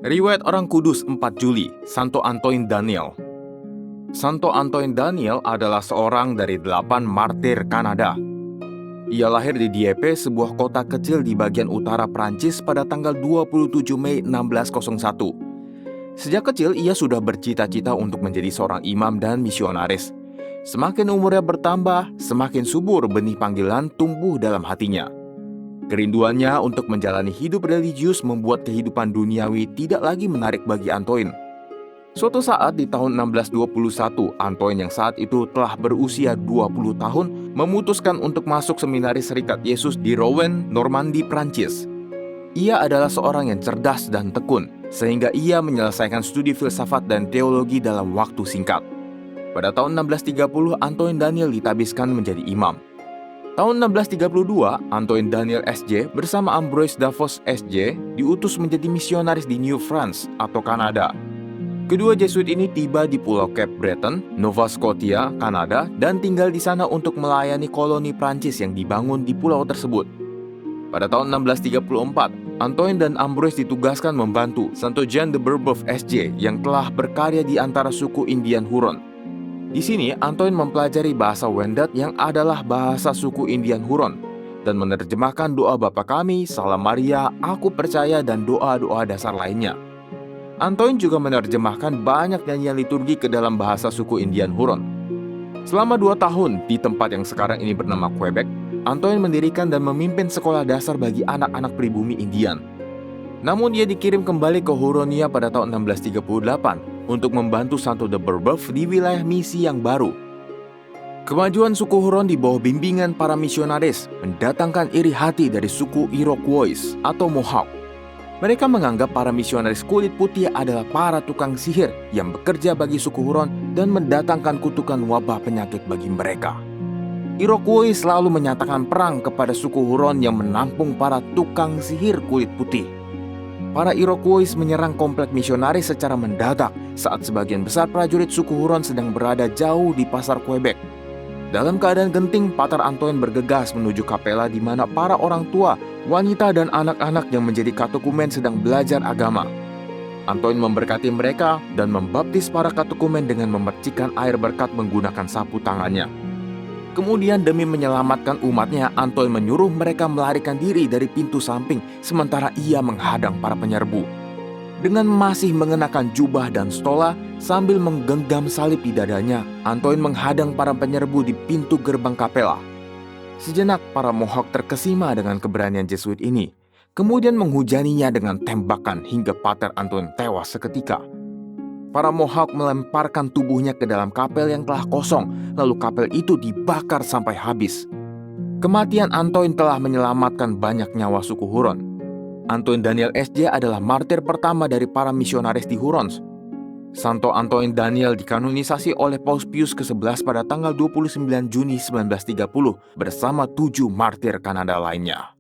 Riwayat Orang Kudus 4 Juli, Santo Antoine Daniel. Santo Antoine Daniel adalah seorang dari 8 martir Kanada. Ia lahir di Dieppe, sebuah kota kecil di bagian utara Prancis pada tanggal 27 Mei 1601. Sejak kecil ia sudah bercita-cita untuk menjadi seorang imam dan misionaris. Semakin umurnya bertambah, semakin subur benih panggilan tumbuh dalam hatinya. Kerinduannya untuk menjalani hidup religius membuat kehidupan duniawi tidak lagi menarik bagi Antoine. Suatu saat di tahun 1621, Antoine yang saat itu telah berusia 20 tahun memutuskan untuk masuk seminaris Serikat Yesus di Rouen, Normandi, Prancis. Ia adalah seorang yang cerdas dan tekun, sehingga ia menyelesaikan studi filsafat dan teologi dalam waktu singkat. Pada tahun 1630, Antoine Daniel ditabiskan menjadi imam. Tahun 1632, Antoine Daniel SJ bersama Ambroise Davos SJ diutus menjadi misionaris di New France atau Kanada. Kedua Jesuit ini tiba di Pulau Cape Breton, Nova Scotia, Kanada, dan tinggal di sana untuk melayani koloni Prancis yang dibangun di pulau tersebut. Pada tahun 1634, Antoine dan Ambroise ditugaskan membantu Santo Jean de Brebeuf SJ yang telah berkarya di antara suku Indian Huron. Di sini, Antoine mempelajari bahasa Wendat yang adalah bahasa suku Indian Huron dan menerjemahkan doa Bapa Kami, Salam Maria, Aku Percaya, dan doa-doa dasar lainnya. Antoine juga menerjemahkan banyak nyanyian liturgi ke dalam bahasa suku Indian Huron. Selama 2 tahun di tempat yang sekarang ini bernama Quebec, Antoine mendirikan dan memimpin sekolah dasar bagi anak-anak pribumi Indian. Namun ia dikirim kembali ke Huronia pada tahun 1638 untuk membantu Santo de Brebeuf di wilayah misi yang baru. Kemajuan suku Huron di bawah bimbingan para misionaris mendatangkan iri hati dari suku Iroquois atau Mohawk. Mereka menganggap para misionaris kulit putih adalah para tukang sihir yang bekerja bagi suku Huron dan mendatangkan kutukan wabah penyakit bagi mereka. Iroquois selalu menyatakan perang kepada suku Huron yang menampung para tukang sihir kulit putih. Para Iroquois menyerang komplek misionaris secara mendadak saat sebagian besar prajurit suku Huron sedang berada jauh di pasar Quebec. Dalam keadaan genting, Pater Antoine bergegas menuju kapela di mana para orang tua, wanita, dan anak-anak yang menjadi katekumen sedang belajar agama. Antoine memberkati mereka dan membaptis para katekumen dengan memercikkan air berkat menggunakan sapu tangannya. Kemudian demi menyelamatkan umatnya, Antoine menyuruh mereka melarikan diri dari pintu samping sementara ia menghadang para penyerbu. Dengan masih mengenakan jubah dan stola sambil menggenggam salib di dadanya, Antoine menghadang para penyerbu di pintu gerbang kapela. Sejenak para Mohawk terkesima dengan keberanian Jesuit ini, kemudian menghujaninya dengan tembakan hingga Pater Antoine tewas seketika. Para Mohawk melemparkan tubuhnya ke dalam kapel yang telah kosong, lalu kapel itu dibakar sampai habis. Kematian Antoine telah menyelamatkan banyak nyawa suku Huron. Antoine Daniel SJ adalah martir pertama dari para misionaris di Hurons. Santo Antoine Daniel dikanonisasi oleh Paus Pius ke-11 pada tanggal 29 Juni 1930 bersama 7 martir Kanada lainnya.